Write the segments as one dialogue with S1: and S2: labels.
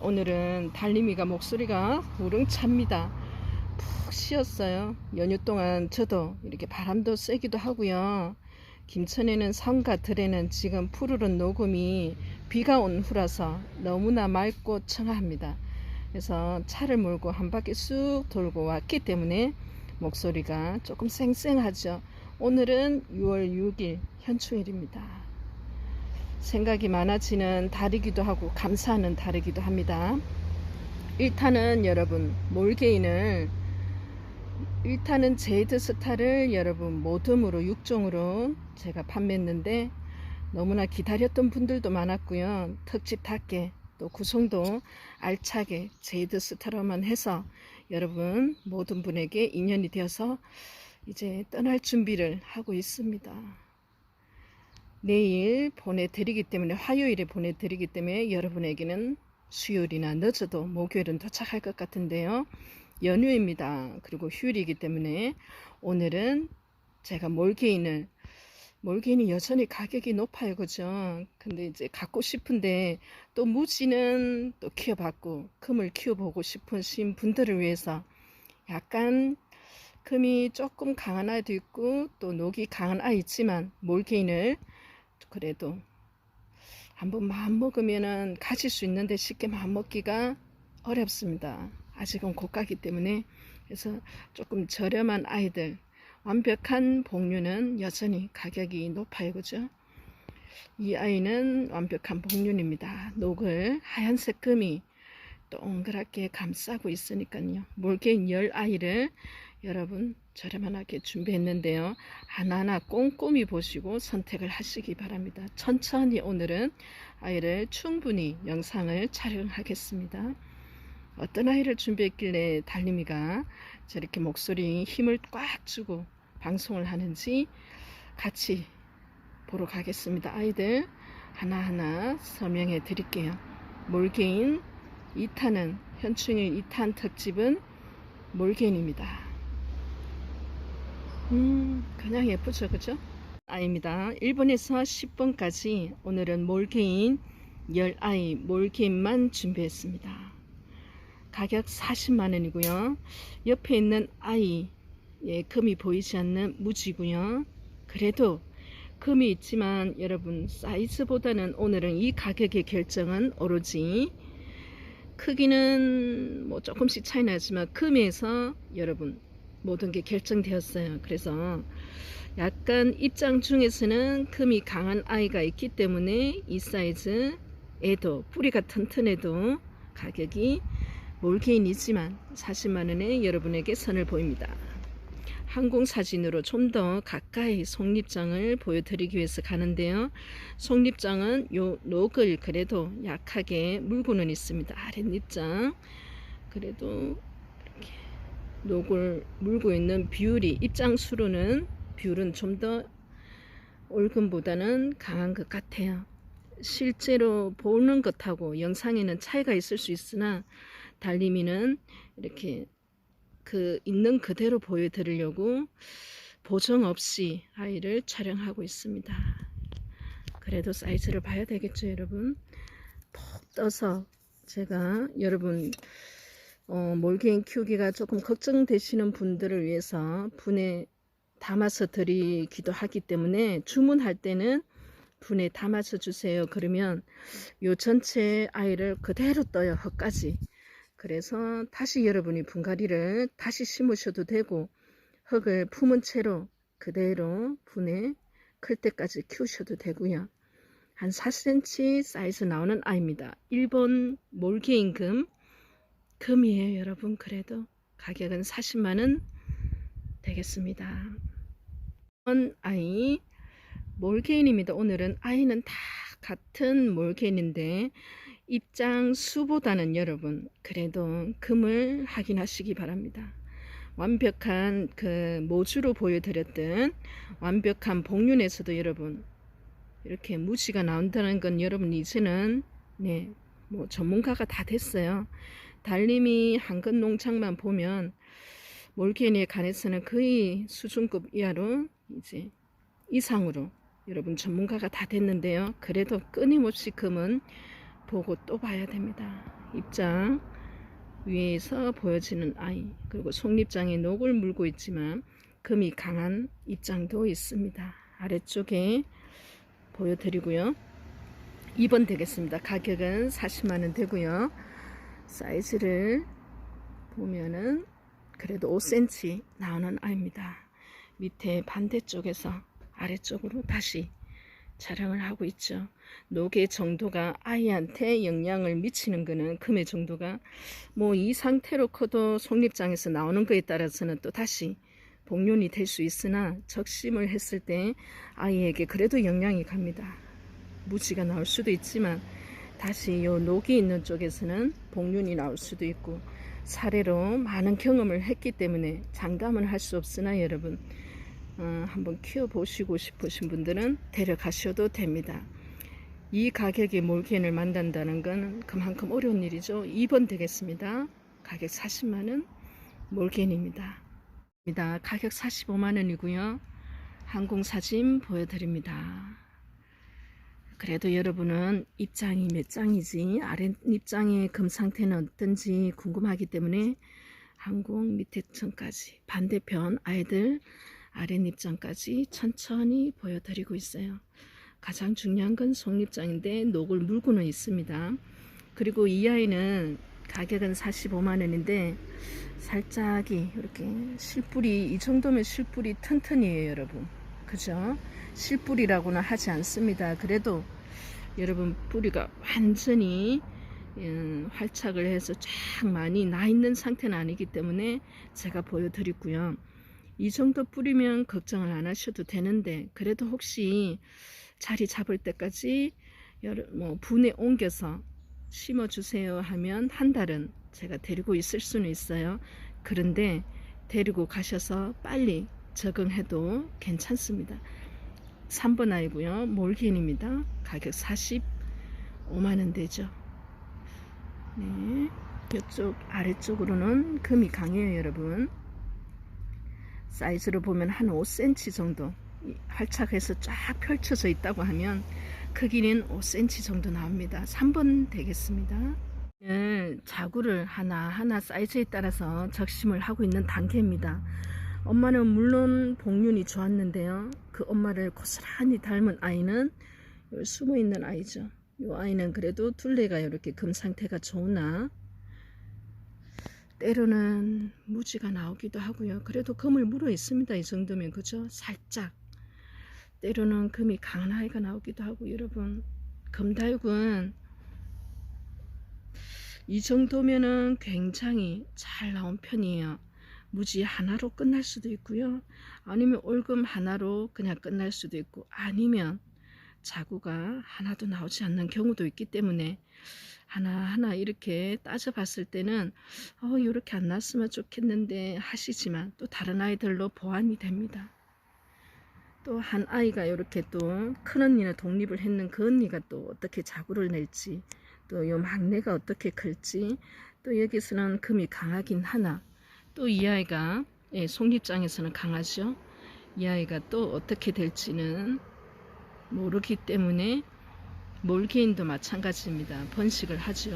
S1: 오늘은 달림이가 목소리가 우렁찹니다. 푹 쉬었어요. 연휴 동안 저도 이렇게 바람도 쐬기도 하고요. 김천에는 산과 들에는 지금 푸르른 녹음이 비가 온 후라서 너무나 맑고 청아합니다. 그래서 차를 몰고 한 바퀴 쑥 돌고 왔기 때문에 목소리가 조금 쌩쌩하죠. 오늘은 6월 6일 현충일입니다. 생각이 많아지는 달이기도 하고 감사하는 달이기도 합니다. 1탄은 여러분 몰개인을 1탄은 제이드스타를 여러분 모듬으로 6종으로 제가 판매했는데 너무나 기다렸던 분들도 많았고요. 특집답게 또 구성도 알차게 제이드스타로만 해서 여러분 모든 분에게 인연이 되어서 이제 떠날 준비를 하고 있습니다. 내일 보내드리기 때문에 화요일에 보내드리기 때문에 여러분에게는 수요일이나 늦어도 목요일은 도착할 것 같은데요. 연휴입니다. 그리고 휴일이기 때문에 오늘은 제가 몰개인이 여전히 가격이 높아요. 그죠? 근데 이제 갖고 싶은데 또 무지는 또 키워봤고 금을 키워보고 싶으신 분들을 위해서 약간 금이 조금 강한 아이도 있고 또 녹이 강한 아이 있지만 몰개인을 그래도 한번 마음먹으면은 가질 수 있는데 쉽게 마음먹기가 어렵습니다. 아직은 고가기 때문에. 그래서 조금 저렴한 아이들, 완벽한 복륜은 여전히 가격이 높아요. 그죠? 이 아이는 완벽한 복륜입니다. 녹을 하얀색 금이 동그랗게 감싸고 있으니까요. 몰개인 10아이를 여러분 저렴하게 준비했는데요. 하나하나 꼼꼼히 보시고 선택을 하시기 바랍니다. 천천히 오늘은 아이를 충분히 영상을 촬영하겠습니다. 어떤 아이를 준비했길래 달림이가 저렇게 목소리 힘을 꽉 주고 방송을 하는지 같이 보러 가겠습니다. 아이들 하나하나 설명해 드릴게요. 몰개인 2탄은 현충일 2탄 특집은 몰개인입니다. 그냥 예쁘죠. 그죠? 아이입니다. 1번에서 10번까지 오늘은 몰개인 10아이 몰개인만 준비했습니다. 가격 40만원이고요. 옆에 있는 아이 금이 보이지 않는 무지고요. 그래도 금이 있지만 여러분 사이즈보다는 오늘은 이 가격의 결정은 오로지 크기는 뭐 조금씩 차이 나지만 금에서 여러분 모든 게 결정되었어요. 그래서 약간 입장 중에서는 금이 강한 아이가 있기 때문에 이 사이즈에도 뿌리가 튼튼해도 가격이 몰개인이지만 40만원에 여러분에게 선을 보입니다. 항공사진으로 좀 더 가까이 속립장을 보여드리기 위해서 가는데요. 속립장은 요 녹을 그래도 약하게 물고는 있습니다. 아랫입장 그래도 이렇게 녹을 물고 있는 비율이 입장수로는 비율은 좀 더 올금보다는 강한 것 같아요. 실제로 보는 것하고 영상에는 차이가 있을 수 있으나 달림이는 이렇게 그 있는 그대로 보여드리려고 보정 없이 아이를 촬영하고 있습니다. 그래도 사이즈를 봐야 되겠죠. 여러분 푹 떠서 제가 여러분 몰개인 키우기가 조금 걱정되시는 분들을 위해서 분에 담아서 드리기도 하기 때문에 주문할 때는 분에 담아서 주세요. 그러면 요 전체 아이를 그대로 떠요. 흙까지. 그래서 다시 여러분이 분갈이를 다시 심으셔도 되고 흙을 품은 채로 그대로 분에 클 때까지 키우셔도 되고요. 한 4cm 사이즈 나오는 아이입니다. 1번 몰개인 금이에요. 여러분 그래도 가격은 40만원 되겠습니다. 아이 몰개인입니다. 오늘은 아이는 다 같은 몰개인인데 입장 수보다는 여러분 그래도 금을 확인하시기 바랍니다. 완벽한 그 모주로 보여드렸던 완벽한 복륜에서도 여러분 이렇게 무지가 나온다는 건 여러분 이제는 뭐 전문가가 다 됐어요. 달림이 한근 농장만 보면 몰케인에 관해서는 거의 수준급 이하로 이제 이상으로 여러분 전문가가 다 됐는데요. 그래도 끊임없이 금은 보고 또 봐야 됩니다. 입장 위에서 보여지는 아이, 그리고 속립장에 녹을 물고 있지만 금이 강한 입장도 있습니다. 아래쪽에 보여드리고요. 2번 되겠습니다. 가격은 40만원 되고요. 사이즈를 보면은 그래도 5cm 나오는 아이입니다. 밑에 반대쪽에서 아래쪽으로 다시 촬영을 하고 있죠. 녹의 정도가 아이한테 영향을 미치는 거는 금의 정도가 뭐 이 상태로 커도 속립장에서 나오는 거에 따라서는 또 다시 복륜이 될 수 있으나 적심을 했을 때 아이에게 그래도 영향이 갑니다. 무지가 나올 수도 있지만 다시 요 녹이 있는 쪽에서는 복륜이 나올 수도 있고 사례로 많은 경험을 했기 때문에 장담은 할 수 없으나 여러분 한번 키워보시고 싶으신 분들은 데려가셔도 됩니다. 이 가격에 몰케인을 만든다는 건 그만큼 어려운 일이죠. 2번 되겠습니다. 가격 40만원 몰케인입니다. 가격 45만원이고요. 항공사진 보여드립니다. 그래도 여러분은 입장이 몇 장이지 아랫입장의 금 상태는 어떤지 궁금하기 때문에 항공 밑에 층까지 반대편 아이들 아랫입장까지 천천히 보여드리고 있어요. 가장 중요한 건 속립장인데 녹을 물고는 있습니다. 그리고 이 아이는 가격은 45만원인데 살짝이 이렇게 실뿌리, 이 정도면 실뿌리 튼튼이에요 여러분. 그죠? 실뿌리라고는 하지 않습니다. 그래도 여러분 뿌리가 완전히 활착을 해서 쫙 많이 나 있는 상태는 아니기 때문에 제가 보여드리고요. 이 정도 뿌리면 걱정을 안 하셔도 되는데 그래도 혹시 자리 잡을 때까지 뭐 분에 옮겨서 심어주세요 하면 한 달은 제가 데리고 있을 수는 있어요. 그런데 데리고 가셔서 빨리 적응해도 괜찮습니다. 3번 아이고요. 몰케인입니다. 가격 45만원 되죠. 네, 이쪽 아래쪽으로는 금이 강해요 여러분. 사이즈로 보면 한 5cm 정도 활착해서 쫙 펼쳐져 있다고 하면 크기는 5cm 정도 나옵니다. 3번 되겠습니다. 자구를 하나하나 사이즈에 따라서 적심을 하고 있는 단계입니다. 엄마는 물론 복륜이 좋았는데요. 그 엄마를 고스란히 닮은 아이는 숨어 있는 아이죠. 이 아이는 그래도 둘레가 이렇게 금 상태가 좋으나 때로는 무지가 나오기도 하고요. 그래도 금을 물어 있습니다. 이 정도면 그죠? 살짝 때로는 금이 강한 아이가 나오기도 하고 여러분 금달군 이 정도면은 굉장히 잘 나온 편이에요. 무지 하나로 끝날 수도 있고요. 아니면 올금 하나로 그냥 끝날 수도 있고 아니면 자구가 하나도 나오지 않는 경우도 있기 때문에 하나하나 이렇게 따져봤을 때는 이렇게 안 났으면 좋겠는데 하시지만 또 다른 아이들로 보완이 됩니다. 또 한 아이가 이렇게 또 큰 언니는 독립을 했는 그 언니가 또 어떻게 자구를 낼지 또 요 막내가 어떻게 클지 또 여기서는 금이 강하긴 하나 또 이 아이가 속립장에서는 강하죠. 이 아이가 또 어떻게 될지는 모르기 때문에 몰케인도 마찬가지입니다. 번식을 하죠.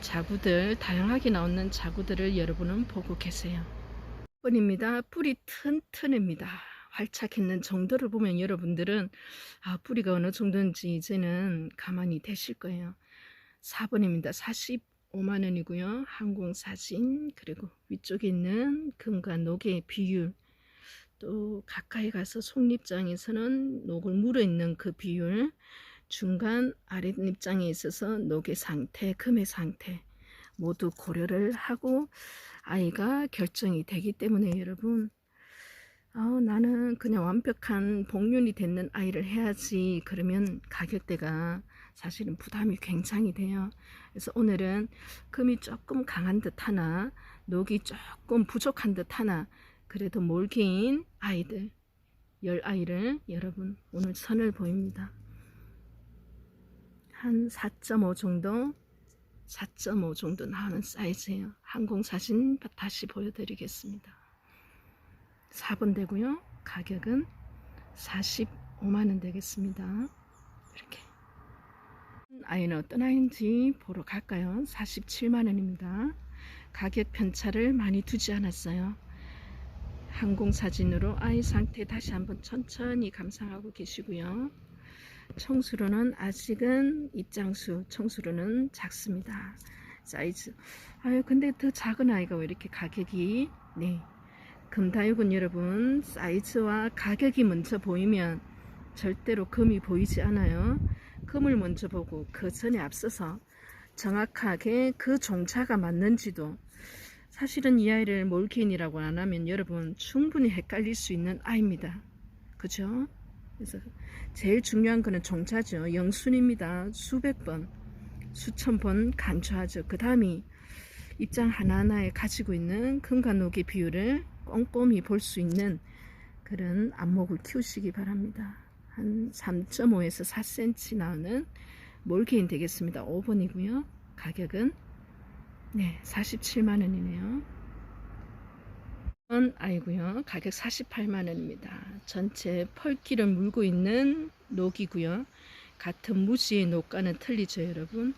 S1: 자구들 다양하게 나오는 자구들을 여러분은 보고 계세요. 번입니다. 뿌리 튼튼합니다. 활착했는 정도를 보면 여러분들은 뿌리가 어느 정도인지 이제는 가만히 되실 거예요. 4번입니다. 45만원이고요. 항공사진 그리고 위쪽에 있는 금과 녹의 비율 또 가까이 가서 속립장에서는 녹을 물어있는 그 비율 중간 아랫입장에 있어서 녹의 상태, 금의 상태 모두 고려를 하고 아이가 결정이 되기 때문에 여러분 나는 그냥 완벽한 복륜이 되는 아이를 해야지 그러면 가격대가 사실은 부담이 굉장히 돼요. 그래서 오늘은 금이 조금 강한 듯 하나 녹이 조금 부족한 듯 하나 그래도 몰개인 아이들 10아이를 여러분 오늘 선을 보입니다. 한 4.5 정도 4.5 정도 나오는 사이즈예요. 항공사진 다시 보여드리겠습니다. 4번 되고요. 가격은 45만원 되겠습니다. 이렇게 아이는 어떤 아이인지 보러 갈까요? 47만원입니다. 가격 편차를 많이 두지 않았어요. 항공사진으로 아이 상태 다시 한번 천천히 감상하고 계시고요. 청수로는 아직은 입장수 청수로는 작습니다. 사이즈 근데 더 작은 아이가 왜 이렇게 가격이 금다육은 여러분 사이즈와 가격이 먼저 보이면 절대로 금이 보이지 않아요. 금을 먼저 보고 그 전에 앞서서 정확하게 그 종자가 맞는지도 사실은 이 아이를 몰케인이라고 안 하면 여러분 충분히 헷갈릴 수 있는 아이입니다. 그죠? 그래서 제일 중요한 거는 종자죠. 영순입니다. 수백 번, 수천 번 간주하죠. 그 다음이 입장 하나하나에 가지고 있는 금과 녹의 비율을 꼼꼼히 볼 수 있는 그런 안목을 키우시기 바랍니다. 한 3.5에서 4cm 나오는 몰개인 되겠습니다. 5번이고요. 가격은 47만원이네요. 아이고요. 가격 48만원입니다. 전체 펄기를 물고 있는 녹이고요. 같은 무지의 녹과는 틀리죠, 여러분.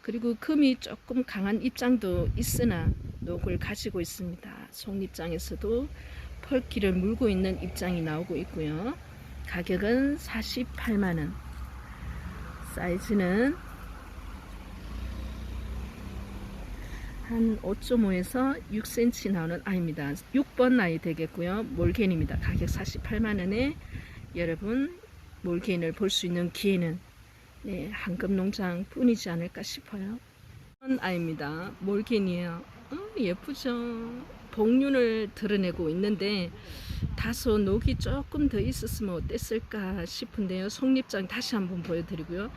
S1: 그리고 금이 조금 강한 입장도 있으나 녹을 가지고 있습니다. 속입장에서도 펄기를 물고 있는 입장이 나오고 있고요. 가격은 48만원. 사이즈는 한 5.5에서 6cm 나오는 아이입니다. 6번 아이 되겠고요. 몰개인입니다. 가격 48만원에 여러분 몰개인을 볼 수 있는 기회는 한금농장 뿐이지 않을까 싶어요. 6번 아이입니다. 몰개인이에요. 예쁘죠? 복륜을 드러내고 있는데 다소 녹이 조금 더 있었으면 어땠을까 싶은데요. 속립장 다시 한번 보여드리고요.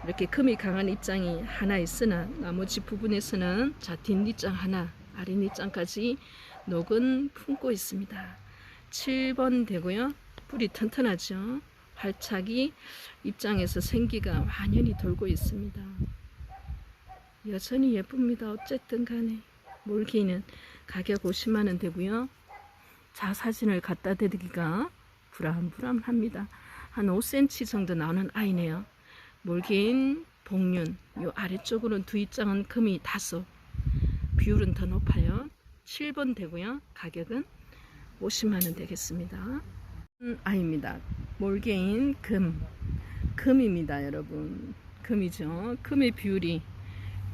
S1: 이렇게 금이 강한 입장이 하나 있으나 나머지 부분에서는 뒷입장 하나, 아랫입장까지 녹은 품고 있습니다. 7번 되고요. 뿌리 튼튼하죠. 활착이 입장에서 생기가 완연히 돌고 있습니다. 여전히 예쁩니다. 어쨌든 간에 몰개인은 가격 50만원 되고요. 자사진을 갖다 대기가 불안합니다. 한 5cm 정도 나오는 아이네요. 몰개인 복륜 요 아래쪽으로는 두 입장은 금이 다소 비율은 더 높아요. 7번 되고요. 가격은 50만원 되겠습니다. 아입니다. 몰개인 금입니다. 여러분 금이죠. 금의 비율이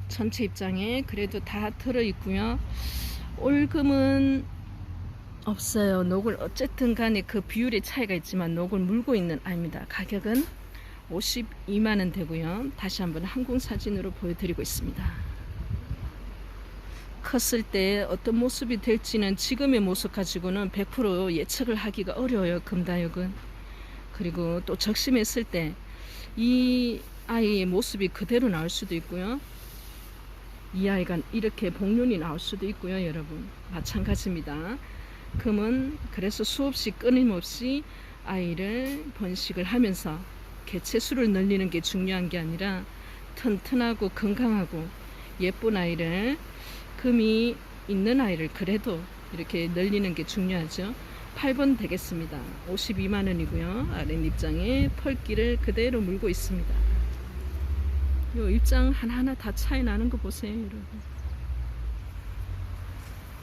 S1: 전체 입장에 그래도 다 들어있고요. 올금은 없어요. 녹을 어쨌든 간에 그 비율의 차이가 있지만 녹을 물고 있는 아입니다. 가격은 52만원 되고요. 다시 한번 항공사진으로 보여드리고 있습니다. 컸을 때 어떤 모습이 될지는 지금의 모습 가지고는 100% 예측을 하기가 어려워요. 금다육은. 그리고 또 적심했을 때 이 아이의 모습이 그대로 나올 수도 있고요. 이 아이가 이렇게 복륜이 나올 수도 있고요. 여러분 마찬가지입니다. 금은 그래서 수없이 끊임없이 아이를 번식을 하면서 개체수를 늘리는 게 중요한 게 아니라 튼튼하고 건강하고 예쁜 아이를 금이 있는 아이를 그래도 이렇게 늘리는 게 중요하죠. 8번 되겠습니다. 52만원이고요. 아랫입장에 펄기를 그대로 물고 있습니다. 요 입장 하나하나 다 차이 나는 거 보세요, 여러분.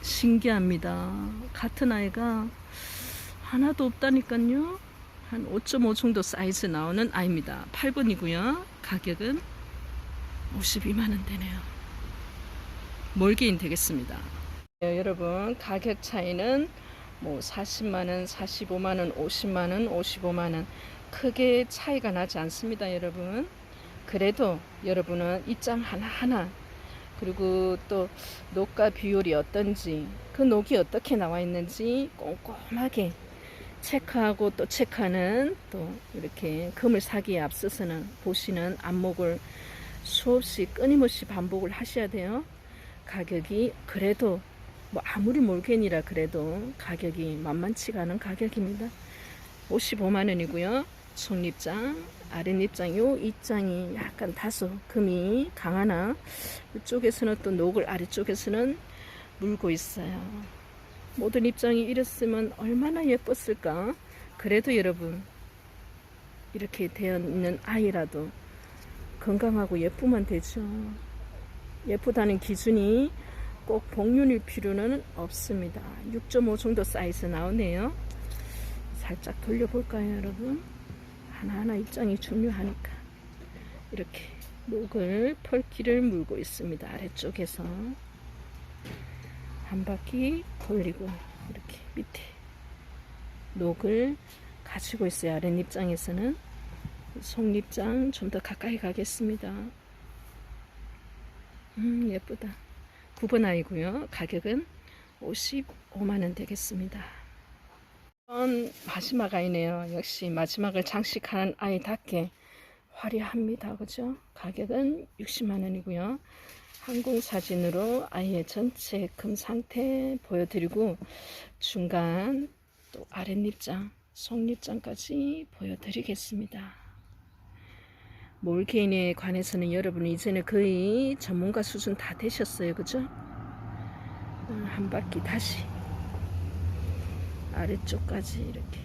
S1: 신기합니다. 같은 아이가 하나도 없다니까요. 한 5.5 정도 사이즈 나오는 아이입니다. 8번이고요. 가격은 52만원 되네요. 몰개인 되겠습니다. 여러분 가격 차이는 뭐 40만원, 45만원, 50만원, 55만원 크게 차이가 나지 않습니다. 여러분 그래도 여러분은 입장 하나하나 그리고 또 녹과 비율이 어떤지 그 녹이 어떻게 나와 있는지 꼼꼼하게 체크하고 또 체크하는 또 이렇게 금을 사기에 앞서서는 보시는 안목을 수없이 끊임없이 반복을 하셔야 돼요. 가격이 그래도 뭐 아무리 몰개인이라 그래도 가격이 만만치가 않은 가격입니다. 55만원이고요. 속립장 아랫입장 요 입장이 약간 다소 금이 강하나 이쪽에서는 또 녹을 아래쪽에서는 물고 있어요. 모든 입장이 이랬으면 얼마나 예뻤을까. 그래도 여러분 이렇게 되어 있는 아이라도 건강하고 예쁘면 되죠. 예쁘다는 기준이 꼭 복륜일 필요는 없습니다. 6.5 정도 사이즈 나오네요. 살짝 돌려볼까요 여러분. 하나하나 입장이 중요하니까. 이렇게 녹을 펄기를 물고 있습니다. 아래쪽에서 한 바퀴 돌리고 이렇게 밑에 녹을 가지고 있어요. 아랫입장에서는. 속입장 좀 더 가까이 가겠습니다. 예쁘다. 9번 아이고요. 가격은 55만원 되겠습니다. 마지막 아이네요. 역시 마지막을 장식하는 아이답게 화려합니다. 그죠? 가격은 60만원이고요. 항공사진으로 아이의 전체 금 상태 보여드리고 중간 또 아랫입장, 속입장까지 보여드리겠습니다. 몰개인에 관해서는 여러분 이제는 거의 전문가 수준 다 되셨어요. 그죠? 한 바퀴 다시 아래쪽까지 이렇게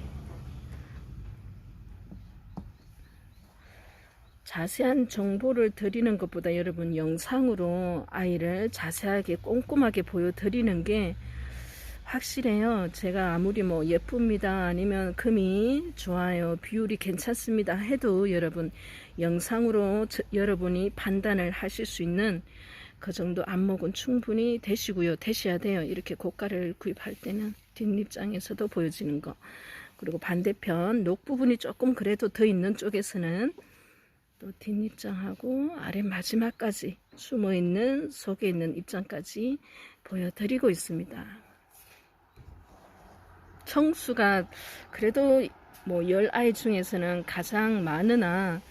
S1: 자세한 정보를 드리는 것보다 여러분 영상으로 아이를 자세하게 꼼꼼하게 보여드리는 게 확실해요. 제가 아무리 뭐 예쁩니다 아니면 금이 좋아요 비율이 괜찮습니다 해도 여러분 영상으로 여러분이 판단을 하실 수 있는 그 정도 안목은 충분히 되시고요. 되셔야 돼요. 이렇게 고가를 구입할 때는 뒷입장에서도 보여지는 거. 그리고 반대편 녹 부분이 조금 그래도 더 있는 쪽에서는 또 뒷입장하고 아래 마지막까지 숨어있는 속에 있는 입장까지 보여드리고 있습니다. 청수가 그래도 뭐 10아이 중에서는 가장 많으나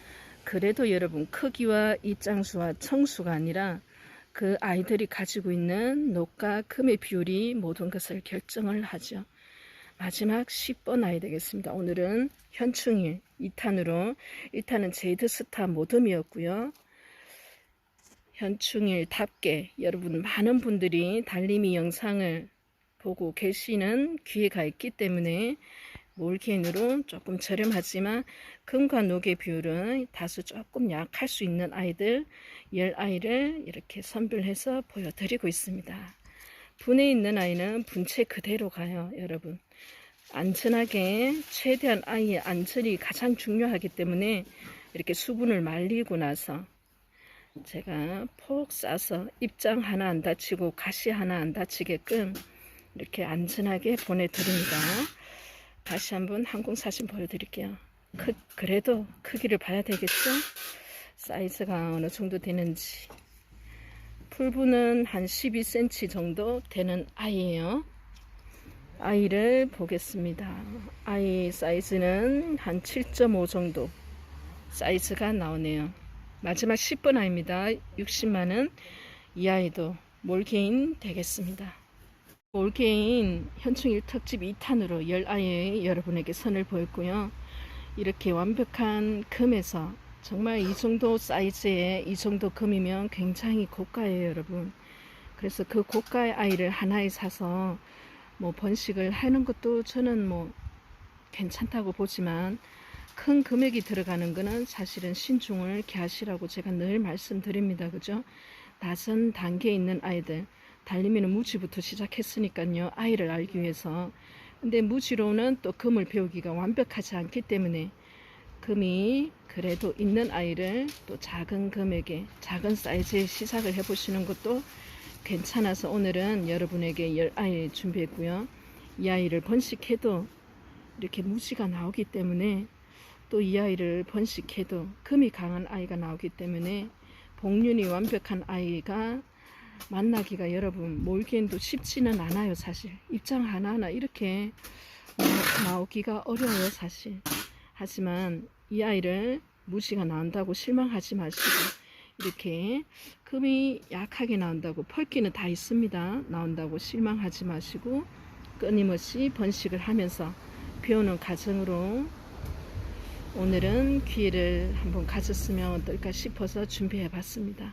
S1: 그래도 여러분 크기와 입장수와 청수가 아니라 그 아이들이 가지고 있는 녹과 금의 비율이 모든 것을 결정을 하죠. 마지막 10번 아이 되겠습니다. 오늘은 현충일 2탄으로 1탄은 제이드스타 모듬이었고요. 현충일답게 여러분 많은 분들이 달림이 영상을 보고 계시는 기회가 있기 때문에 몰개인으로 조금 저렴하지만 금과 녹의 비율은 다소 조금 약할 수 있는 아이들 10아이를 이렇게 선별해서 보여드리고 있습니다. 분에 있는 아이는 분체 그대로 가요. 여러분 안전하게 최대한 아이의 안전이 가장 중요하기 때문에 이렇게 수분을 말리고 나서 제가 폭 싸서 입장 하나 안 다치고 가시 하나 안 다치게끔 이렇게 안전하게 보내드립니다. 다시 한번 항공사진 보여드릴게요. 그래도 크기를 봐야 되겠죠? 사이즈가 어느 정도 되는지. 풀분은 한 12cm 정도 되는 아이예요. 아이를 보겠습니다. 아이 사이즈는 한 7.5 정도 사이즈가 나오네요. 마지막 10번 아이입니다. 60만원. 이 아이도 몰개인 되겠습니다. 몰개인 현충일 특집 2탄으로 10아이 여러분에게 선을 보였고요. 이렇게 완벽한 금에서 정말 이 정도 사이즈에 이 정도 금이면 굉장히 고가예요 여러분. 그래서 그 고가의 아이를 하나에 사서 뭐 번식을 하는 것도 저는 뭐 괜찮다고 보지만 큰 금액이 들어가는 거는 사실은 신중을 기하시라고 제가 늘 말씀드립니다. 그죠? 낮은 단계에 있는 아이들 달리미는 무지부터 시작했으니까요. 아이를 알기 위해서. 근데 무지로는 또 금을 배우기가 완벽하지 않기 때문에 금이 그래도 있는 아이를 또 작은 금액에 작은 사이즈에 시작을 해보시는 것도 괜찮아서 오늘은 여러분에게 10아이 준비했고요. 이 아이를 번식해도 이렇게 무지가 나오기 때문에 또 이 아이를 번식해도 금이 강한 아이가 나오기 때문에 복륜이 완벽한 아이가 만나기가 여러분 몰개인도 쉽지는 않아요. 사실 입장 하나하나 이렇게 나오기가 어려워요 사실. 하지만 이 아이를 무지가 나온다고 실망하지 마시고 이렇게 금이 약하게 나온다고 펄기는 다 있습니다. 나온다고 실망하지 마시고 끊임없이 번식을 하면서 배우는 과정으로 오늘은 기회를 한번 가졌으면 어떨까 싶어서 준비해 봤습니다.